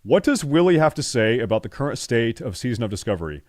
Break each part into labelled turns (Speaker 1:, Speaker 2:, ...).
Speaker 1: What does WillE have to say about the current state of Season of Discovery?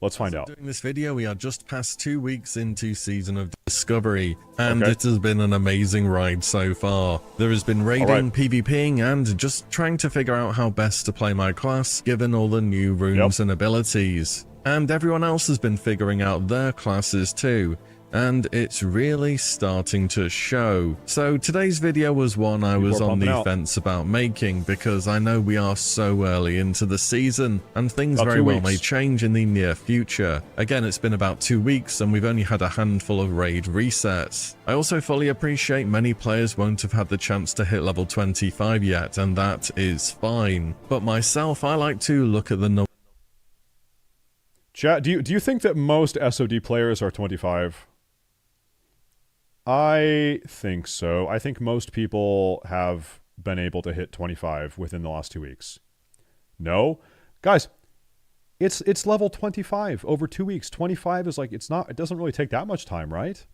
Speaker 1: Let's find out.
Speaker 2: During this video, we are just past 2 weeks into Season of Discovery, and
Speaker 1: Okay.
Speaker 2: it has been an amazing ride so far. There has been raiding, PvPing, and just trying to figure out how best to play my class, given all the new runes and abilities. And everyone else has been figuring out their classes too, and it's really starting to show. So today's video was one I was on the fence about making, because I know we are so early into the season and things very well may change in the near future. Again, it's been about 2 weeks and we've only had a handful of raid resets. I also fully appreciate many players won't have had the chance to hit level 25 yet, and that is fine. But myself, I like to look at the numbers.
Speaker 1: Chat, do you think that most SOD players are 25? I think so. I think most people have been able to hit 25 within the last 2 weeks. No? Guys, it's level 25 over 2 weeks. 25 is like, it doesn't really take that much time, right?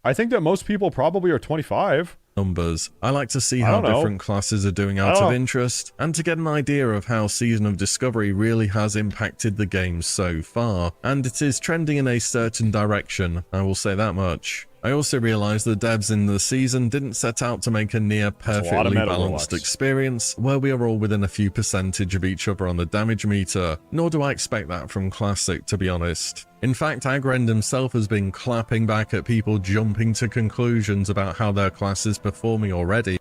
Speaker 1: I think that most people probably are 25.
Speaker 2: Numbers. I like to see how different classes are doing out of interest, and to get an idea of how Season of Discovery really has impacted the game so far, and it is trending in a certain direction, I will say that much. I also realised the devs in the season didn't set out to make a near perfectly balanced experience, where we are all within a few percentage of each other on the damage meter, nor do I expect that from Classic, to be honest. In fact, Agrend himself has been clapping back at people jumping to conclusions about how their class is performing already.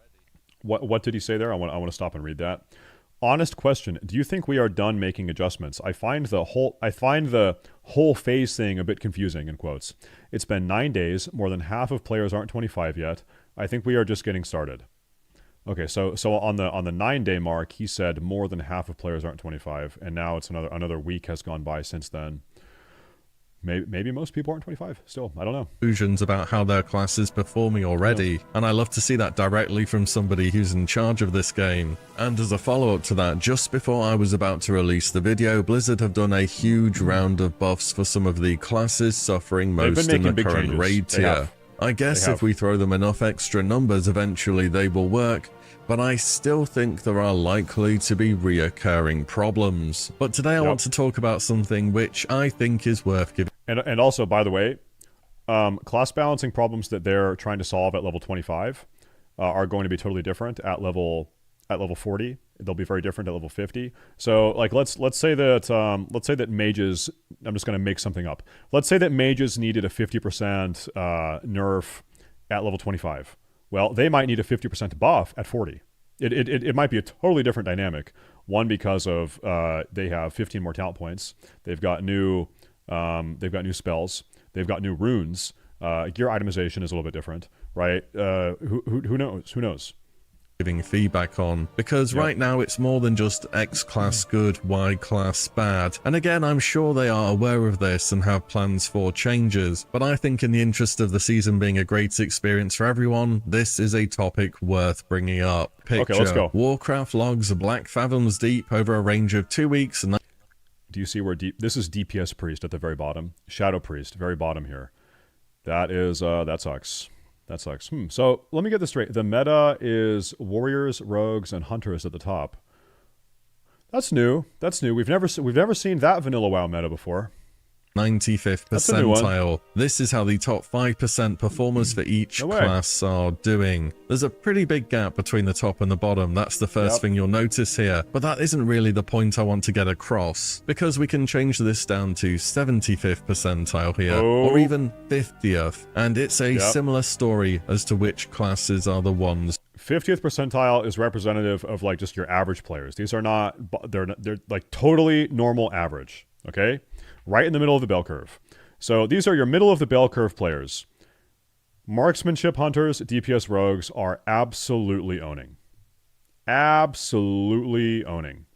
Speaker 1: What did he say there? I want to stop and read that. Honest question, do you think we are done making adjustments? I find the whole phase thing a bit confusing, in quotes. It's been 9 days, more than half of players aren't 25 yet. I think we are just getting started. Okay, so on the 9-day mark, he said more than half of players aren't 25, and now it's another week has gone by since then. Maybe most people aren't 25 still. I don't know.
Speaker 2: Conclusions about how their class is performing already, and I love to see that directly from somebody who's in charge of this game. And as a follow-up to that, just before I was about to release the video, Blizzard have done a huge round of buffs for some of the classes suffering most in the current raid tier. I guess if we throw them enough extra numbers, eventually they will work, but I still think there are likely to be reoccurring problems. But today I want to talk about something which I think is worth giving.
Speaker 1: And also, by the way, class balancing problems that they're trying to solve at level 25 are going to be totally different at level 40. They'll be very different at level 50. So, like, let's say that mages. I'm just going to make something up. Let's say that mages needed a 50% nerf at level 25. Well, they might need a 50% buff at 40. It might be a totally different dynamic. One, because of they have 15 more talent points. They've got new spells. They've got new runes. Gear itemization is a little bit different, right? Who knows? Who knows?
Speaker 2: Giving feedback on, because right now it's more than just X class good, Y class bad. And again, I'm sure they are aware of this and have plans for changes, but I think in the interest of the season being a great experience for everyone, this is a topic worth bringing up. Picture,
Speaker 1: okay, let's go.
Speaker 2: Warcraft logs Black Fathoms deep over a range of 2 weeks, and
Speaker 1: do you see where this is DPS Priest at the very bottom? Shadow Priest, very bottom here. That is, that sucks. That sucks. So let me get this straight. The meta is warriors, rogues, and hunters at the top. That's new. That's new. We've never seen that vanilla WoW meta before.
Speaker 2: 95th percentile. This is how the top 5% performers for each class are doing. There's a pretty big gap between the top and the bottom. That's the first thing you'll notice here. But that isn't really the point I want to get across, because we can change this down to 75th percentile here, or even 50th. And it's a similar story as to which classes are the ones.
Speaker 1: 50th percentile is representative of like just your average players. These are not, they're like totally normal average, okay? Right in the middle of the bell curve. So these are your middle of the bell curve players. Marksmanship hunters, DPS rogues are absolutely owning. Absolutely owning.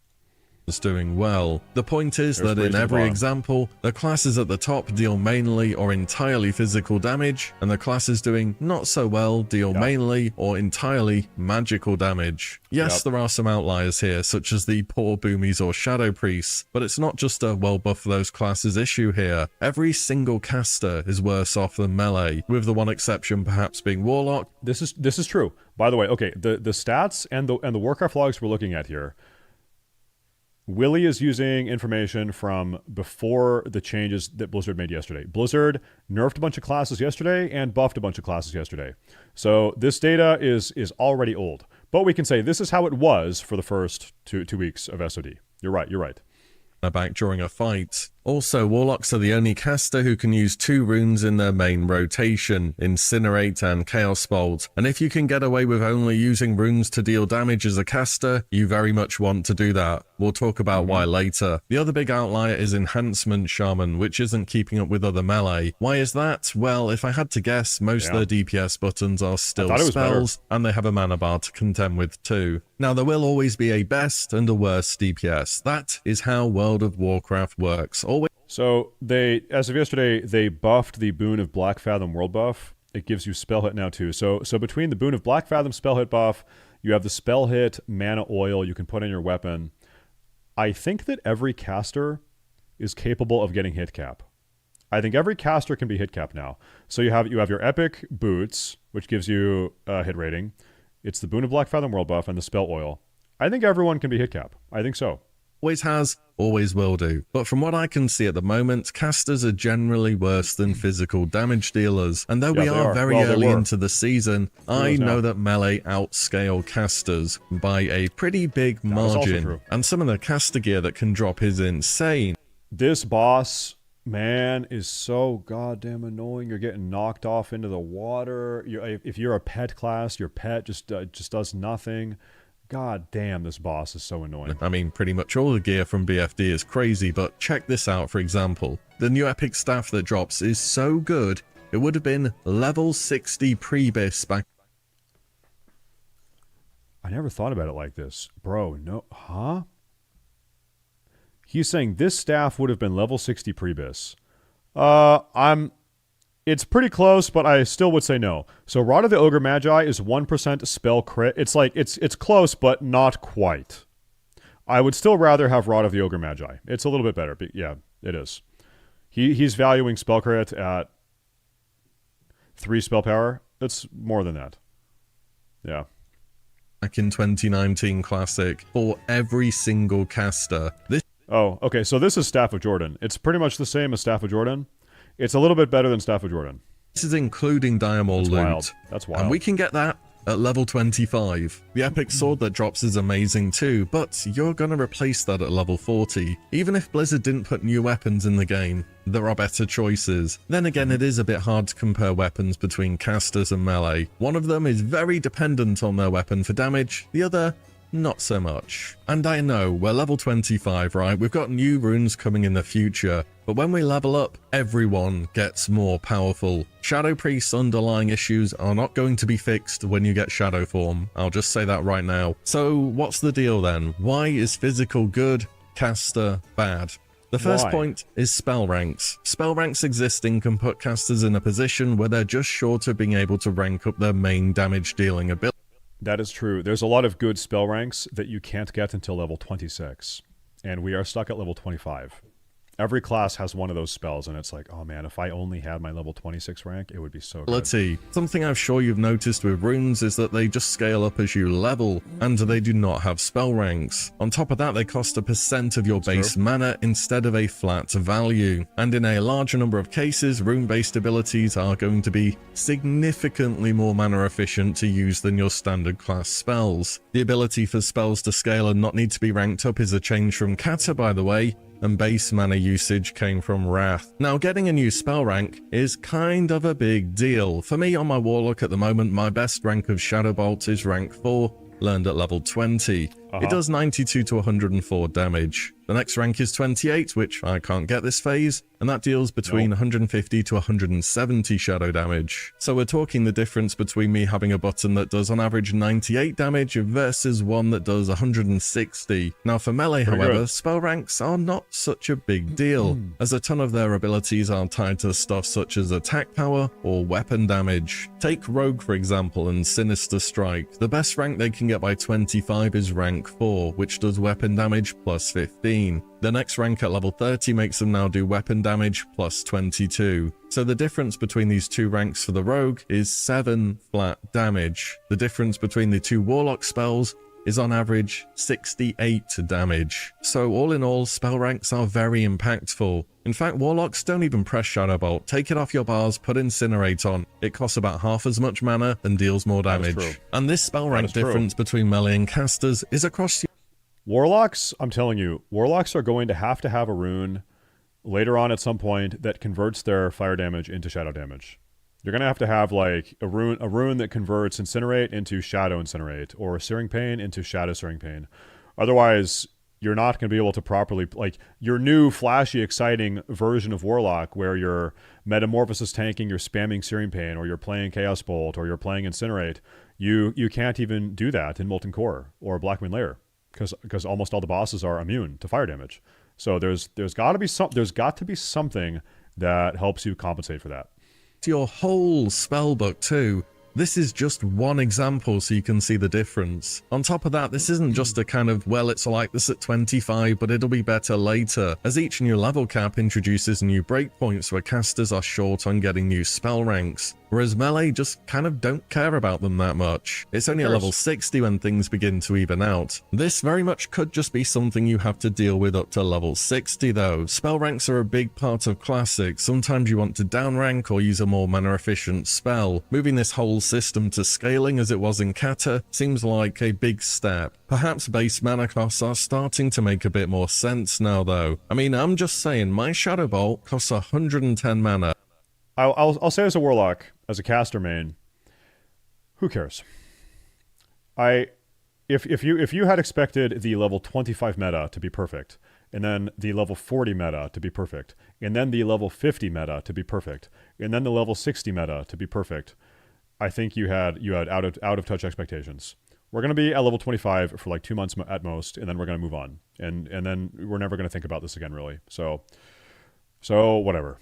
Speaker 2: Is doing well. The point is that in every example, the classes at the top deal mainly or entirely physical damage, and the classes doing not so well deal mainly or entirely magical damage. Yes, there are some outliers here, such as the poor boomies or shadow priests, but it's not just a well buff those classes issue here. Every single caster is worse off than melee, with the one exception perhaps being warlock.
Speaker 1: This is true. By the way, okay, the stats and the Warcraft logs we're looking at here, WillE is using information from before the changes that Blizzard made yesterday. Blizzard nerfed a bunch of classes yesterday and buffed a bunch of classes yesterday. So this data is already old. But we can say this is how it was for the first two weeks of SOD. You're right.
Speaker 2: Back during a fight. Also, Warlocks are the only caster who can use 2 runes in their main rotation, Incinerate and Chaos Bolt, and if you can get away with only using runes to deal damage as a caster, you very much want to do that. We'll talk about why later. The other big outlier is Enhancement Shaman, which isn't keeping up with other melee. Why is that? Well, if I had to guess, most of their DPS buttons are still spells, and they have a mana bar to contend with too. Now, there will always be a best and a worst DPS. That is how World of Warcraft works.
Speaker 1: So as of yesterday, they buffed the Boon of Black Fathom world buff. It gives you spell hit now too. So between the Boon of Black Fathom spell hit buff, you have the spell hit mana oil you can put in your weapon. I think that every caster is capable of getting hit cap. I think every caster can be hit cap now. So you have your epic boots, which gives you a hit rating. It's the Boon of Black Fathom world buff and the spell oil. I think everyone can be hit cap. I think so.
Speaker 2: Always has, always will do. But from what I can see at the moment, casters are generally worse than physical damage dealers. And though we are very early into the season, I know that melee outscale casters by a pretty big margin. And some of the caster gear that can drop is insane.
Speaker 1: This boss, man, is so goddamn annoying. You're getting knocked off into the water. If you're a pet class, your pet just does nothing. God damn, this boss is so annoying.
Speaker 2: I mean, pretty much all the gear from BFD is crazy, but check this out, for example. The new epic staff that drops is so good, it would have been level 60 pre-bis back.
Speaker 1: I never thought about it like this. Bro, no, huh? He's saying this staff would have been level 60 pre-bis. It's pretty close, but I still would say no. So Rod of the Ogre Magi is 1% spell crit. It's like, it's close, but not quite. I would still rather have Rod of the Ogre Magi. It's a little bit better, but yeah, it is. He's valuing spell crit at 3 spell power. That's more than that. Yeah.
Speaker 2: Back in 2019 Classic, for every single caster.
Speaker 1: Oh, okay, so this is Staff of Jordan. It's pretty much the same as Staff of Jordan. It's a little bit better than Staff of Jordan.
Speaker 2: This is including Diamond loot.
Speaker 1: That's wild.
Speaker 2: And we can get that at level 25. The epic sword that drops is amazing too, but you're gonna replace that at level 40. Even if Blizzard didn't put new weapons in the game, there are better choices. Then again, it is a bit hard to compare weapons between casters and melee. One of them is very dependent on their weapon for damage, the other not so much. And I know, we're level 25, right? We've got new runes coming in the future, but when we level up, everyone gets more powerful. Shadow Priest's underlying issues are not going to be fixed when you get Shadow Form. I'll just say that right now. So what's the deal then? Why is physical good, caster bad? The first point is spell ranks. Spell ranks existing can put casters in a position where they're just short of being able to rank up their main damage dealing ability.
Speaker 1: That is true. There's a lot of good spell ranks that you can't get until level 26. And we are stuck at level 25. Every class has one of those spells, and it's like, oh man, if I only had my level 26 rank, it would be so good.
Speaker 2: Something I'm sure you've noticed with runes is that they just scale up as you level, and they do not have spell ranks. On top of that, they cost 1% of your base mana instead of a flat value. And in a larger number of cases, rune-based abilities are going to be significantly more mana efficient to use than your standard class spells. The ability for spells to scale and not need to be ranked up is a change from Kata, by the way, and base mana usage came from Wrath. Now, getting a new spell rank is kind of a big deal. For me, on my Warlock at the moment, my best rank of Shadow Bolt is rank 4, learned at level 20. It does 92 to 104 damage. The next rank is 28, which I can't get this phase, and that deals between 150 to 170 shadow damage. So we're talking the difference between me having a button that does on average 98 damage versus one that does 160. Now for melee, however, spell ranks are not such a big deal, as a ton of their abilities are tied to stuff such as attack power or weapon damage. Take Rogue for example and Sinister Strike. The best rank they can get by 25 is rank 4, which does weapon damage plus 15. The next rank at level 30 makes them now do weapon damage plus 22. So the difference between these two ranks for the Rogue is 7 flat damage. The difference between the two Warlock spells is on average 68 damage. So all in all, spell ranks are very impactful. In fact, Warlocks don't even press Shadow Bolt. Take it off your bars, put Incinerate on. It costs about half as much mana and deals more damage. And this spell rank difference between melee and casters is across...
Speaker 1: Warlocks, I'm telling you, Warlocks are going to have a rune later on at some point that converts their fire damage into shadow damage. You're going to have like a rune that converts Incinerate into Shadow Incinerate, or Searing Pain into Shadow Searing Pain. Otherwise, you're not going to be able to properly, like, your new flashy, exciting version of Warlock, where you're Metamorphosis tanking, you're spamming Searing Pain, or you're playing Chaos Bolt, or you're playing Incinerate. You can't even do that in Molten Core or Blackwind Lair, because almost all the bosses are immune to fire damage. So there's got to be something that helps you compensate for that.
Speaker 2: Your whole spellbook too. This is just one example so you can see the difference. On top of that, this isn't just a kind of, well, it's like this at 25, but it'll be better later, as each new level cap introduces new breakpoints where casters are short on getting new spell ranks, whereas melee just kind of don't care about them that much. It's only at level 60 when things begin to even out. This very much could just be something you have to deal with up to level 60 though. Spell ranks are a big part of Classic. Sometimes you want to down rank or use a more mana efficient spell. Moving this whole system to scaling as it was in Kata seems like a big step. Perhaps base mana costs are starting to make a bit more sense now though. I mean, I'm just saying, my Shadow Bolt costs 110 mana.
Speaker 1: I'll say as a Warlock, as a caster main, who cares? If you had expected the level 25 meta to be perfect, and then the level 40 meta to be perfect, and then the level 50 meta to be perfect, and then the level 60 meta to be perfect, I think you had out of touch expectations. We're going to be at level 25 for like 2 months at most, and then we're going to move on, and then we're never going to think about this again, really. So whatever.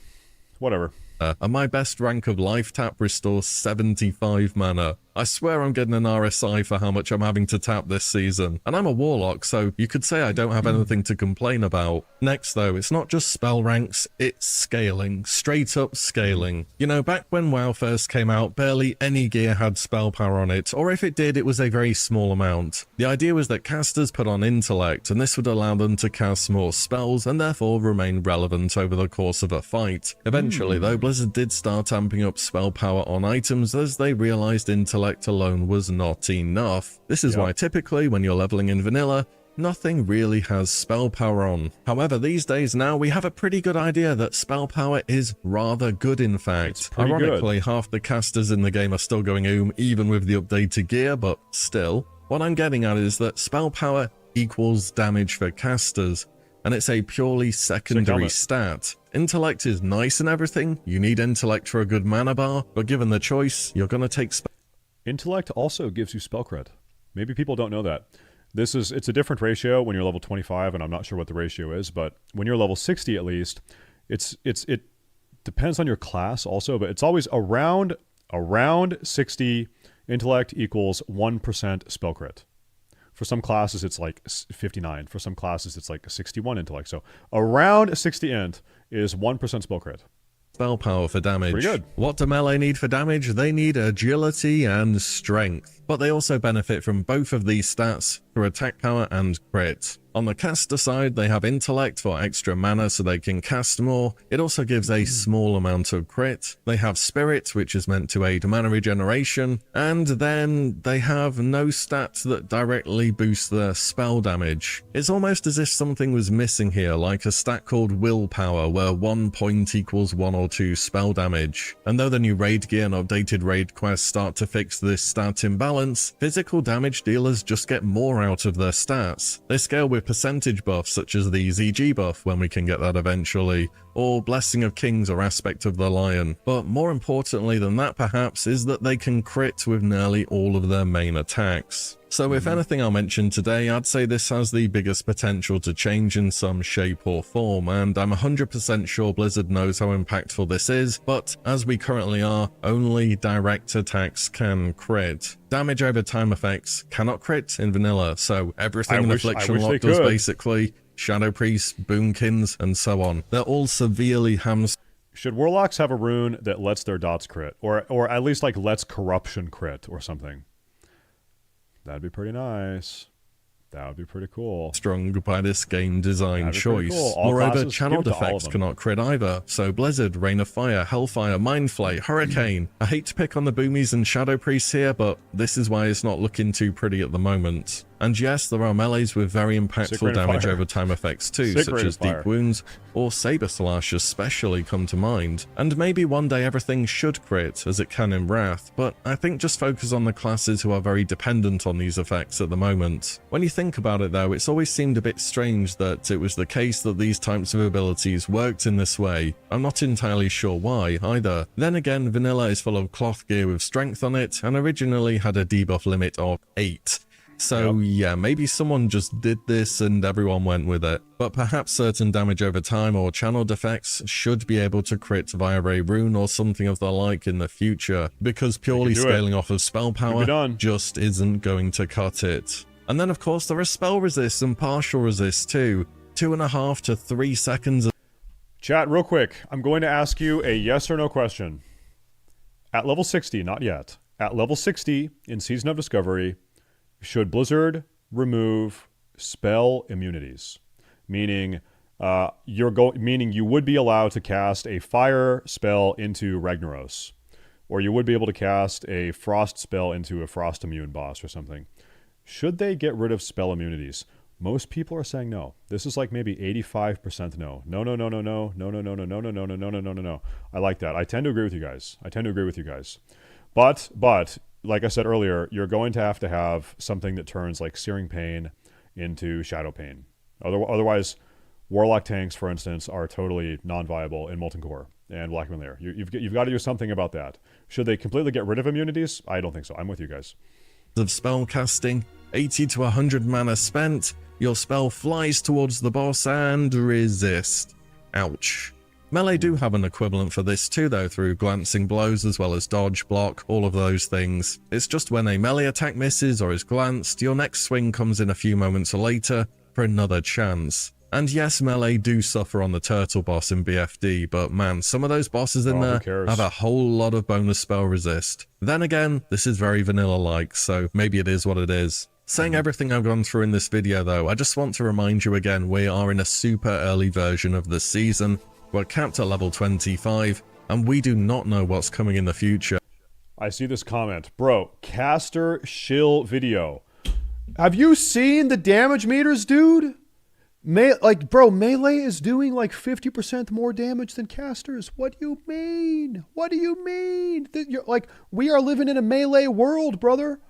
Speaker 2: And my best rank of life tap restores 75 mana. I swear I'm getting an RSI for how much I'm having to tap this season. And I'm a Warlock, so you could say I don't have anything to complain about. Next though, it's not just spell ranks, it's scaling. Straight up scaling. You know, back when WoW first came out, barely any gear had spell power on it, or if it did, it was a very small amount. The idea was that casters put on intellect, and this would allow them to cast more spells, and therefore remain relevant over the course of a fight. Eventually though, Blizzard did start amping up spell power on items as they realized intellect alone was not enough. This is why typically when you're leveling in vanilla, nothing really has spell power on. However, these days now we have a pretty good idea that spell power is rather good in fact. Ironically, half the casters in the game are still going even with the updated gear, but still. What I'm getting at is that spell power equals damage for casters, and it's a purely secondary stat. Intellect is nice and everything, you need intellect for a good mana bar, but given the choice, you're gonna take
Speaker 1: Intellect also gives you spell crit. Maybe people don't know that. It's a different ratio when you're level 25, and I'm not sure what the ratio is, but when you're level 60 at least, it depends on your class also, but it's always around 60 intellect equals 1% spell crit. For some classes, it's like 59. For some classes, it's like 61 intellect. So around 60 int is 1% spell crit.
Speaker 2: Spell power for damage.
Speaker 1: Pretty good.
Speaker 2: What do melee need for damage? They need agility and strength, but they also benefit from both of these stats for attack power and crit. On the caster side, they have intellect for extra mana so they can cast more. It also gives a small amount of crit. They have spirit, which is meant to aid mana regeneration, and then they have no stats that directly boost their spell damage. It's almost as if something was missing here, like a stat called willpower, where 1 point equals 1 or 2 spell damage. And though the new raid gear and updated raid quests start to fix this stat imbalance, physical damage dealers just get more out of their stats. They scale with percentage buffs such as the ZG buff when we can get that eventually, or Blessing of Kings or Aspect of the Lion. But more importantly than that perhaps is that they can crit with nearly all of their main attacks. So if anything I'll mention today, I'd say this has the biggest potential to change in some shape or form, and I'm 100% sure Blizzard knows how impactful this is, but as we currently are, only direct attacks can crit. Damage over time effects cannot crit in vanilla, so everything an Affliction Lock does basically, Shadow Priest, Boomkins, and so on, they're all severely hamstrung.
Speaker 1: Should Warlocks have a rune that lets their dots crit, or at least like lets corruption crit or something? That'd be pretty nice. That would be pretty cool.
Speaker 2: Strung by this game design choice.
Speaker 1: Cool.
Speaker 2: Moreover, channel defects cannot crit either, so Blizzard, Rain of Fire, Hellfire, Mindflay, Hurricane. I hate to pick on the Boomies and Shadow Priests here, but this is why it's not looking too pretty at the moment. And yes, there are melees with very impactful damage over time effects too, such as Deep Wounds or Saber Slash especially come to mind. And maybe one day everything should crit, as it can in Wrath, but I think just focus on the classes who are very dependent on these effects at the moment. When you think about it though, it's always seemed a bit strange that it was the case that these types of abilities worked in this way. I'm not entirely sure why either. Then again, vanilla is full of cloth gear with strength on it, and originally had a debuff limit of 8. So yeah, maybe someone just did this and everyone went with it. But perhaps certain damage over time or channel defects should be able to crit via a rune or something of the like in the future, because purely scaling off of spell power just isn't going to cut it. And then of course there are spell resist and partial resist too. 2.5 to 3 seconds.
Speaker 1: Chat, real quick, I'm going to ask you a yes or no question. At level 60, not yet. At level 60 in Season of Discovery, should Blizzard remove spell immunities? Meaning, meaning you would be allowed to cast a fire spell into Ragnaros, or you would be able to cast a frost spell into a frost immune boss or something. Should they get rid of spell immunities? Most people are saying no. This is like maybe 85% no. No, no, no, no, no, no, no, no, no, no, no, no, no, no, no, no, no, no. I like that. I tend to agree with you guys. But like I said earlier, you're going to have something that turns like Searing Pain into Shadow Pain. Otherwise, Warlock tanks, for instance, are totally non-viable in Molten Core and Black Moon Lair. You've got to do something about that. Should they completely get rid of immunities? I don't think so. I'm with you guys.
Speaker 2: Of spell casting, 80 to 100 mana spent, your spell flies towards the boss and resist. Ouch. Melee do have an equivalent for this too though, through glancing blows as well as dodge, block, all of those things. It's just when a melee attack misses or is glanced, your next swing comes in a few moments later for another chance. And yes, melee do suffer on the turtle boss in BFD, but man, some of those bosses in there have a whole lot of bonus spell resist. Then again, this is very vanilla-like, so maybe it is what it is. Saying everything I've gone through in this video though, I just want to remind you again, we are in a super early version of the season. We're capped at level 25, and we do not know what's coming in the future.
Speaker 1: I see this comment. Bro, caster shill video. Have you seen the damage meters, dude? Bro, melee is doing like 50% more damage than casters. What do you mean? What do you mean? We are living in a melee world, brother.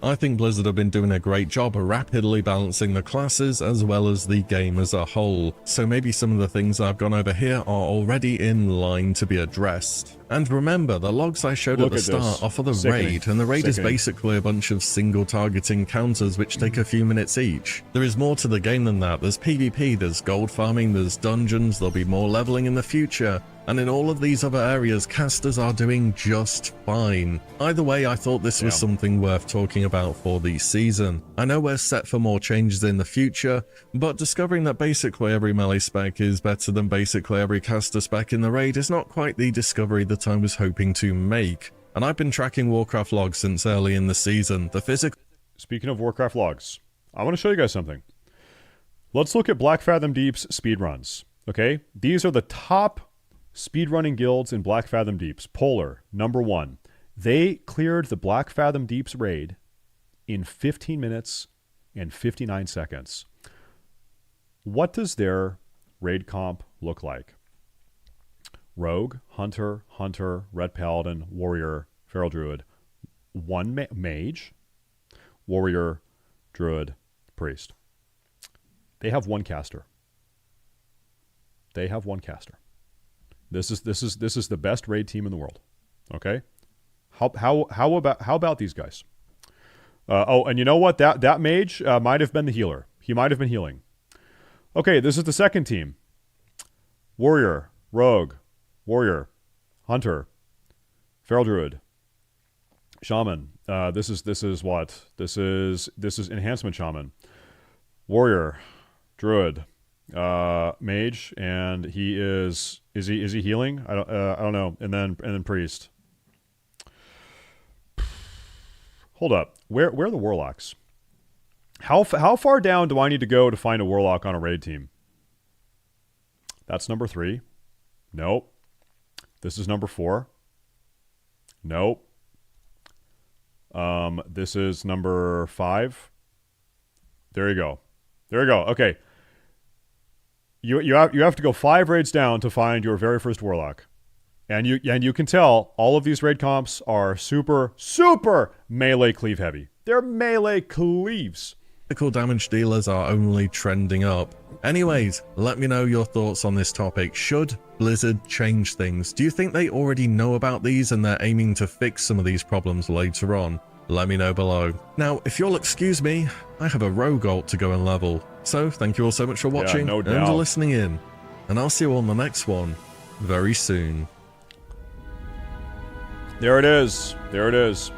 Speaker 2: I think Blizzard have been doing a great job of rapidly balancing the classes as well as the game as a whole, so maybe some of the things I've gone over here are already in line to be addressed. And remember, the logs I showed at the start are for the raid, and the raid is basically a bunch of single target encounters which take a few minutes each. There is more to the game than that. There's PvP, there's gold farming, there's dungeons, there'll be more leveling in the future. And in all of these other areas, casters are doing just fine. Either way, I thought this was something worth talking about for the season. I know we're set for more changes in the future, but discovering that basically every melee spec is better than basically every caster spec in the raid is not quite the discovery that I was hoping to make. And I've been tracking Warcraft logs since early in the season. The physical...
Speaker 1: Speaking of Warcraft logs, I want to show you guys something. Let's look at Black Fathom Deep's speedruns, okay? These are the top speedrunning guilds in Black Fathom Deeps. Polar, number 1. They cleared the Black Fathom Deeps raid in 15 minutes and 59 seconds. What does their raid comp look like? Rogue, Hunter, Red Paladin, Warrior, Feral Druid, 1 Mage, Warrior, Druid, Priest. They have 1 caster. They have 1 caster. This is the best raid team in the world. Okay, how about these guys? And you know what? That mage might have been the healer. He might have been healing. Okay, this is the second team. Warrior, Rogue, Warrior, Hunter, Feral Druid, Shaman. This is what? This is Enhancement Shaman, Warrior, Druid, Mage, and he is he healing? I don't know. And then Priest. Hold up. Where are the Warlocks? How far down do I need to go to find a Warlock on a raid team? That's number 3. Nope. This is number 4. Nope. This is number 5. There you go. There you go. Okay. You have to go 5 raids down to find your very first Warlock. And you can tell all of these raid comps are super melee cleave heavy. They're melee cleaves.
Speaker 2: Critical damage dealers are only trending up. Anyways, let me know your thoughts on this topic. Should Blizzard change things? Do you think they already know about these and they're aiming to fix some of these problems later on? Let me know below. Now, if you'll excuse me, I have a rogue ult to go and level. So, thank you all so much for watching and listening in. And I'll see you on the next one very soon.
Speaker 1: There it is. There it is.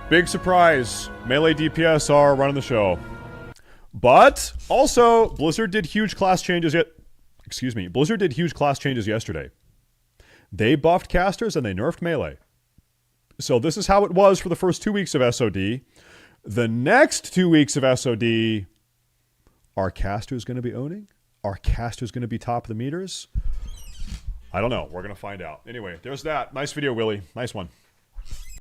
Speaker 1: Big surprise. Melee DPS are running the show. But also, Blizzard did huge class changes Blizzard did huge class changes yesterday. They buffed casters and they nerfed melee. So this is how it was for the first 2 weeks of SOD. The next 2 weeks of SOD, are casters going to be owning? Are casters going to be top of the meters? I don't know. We're going to find out. Anyway, there's that. Nice video, Willie. Nice one.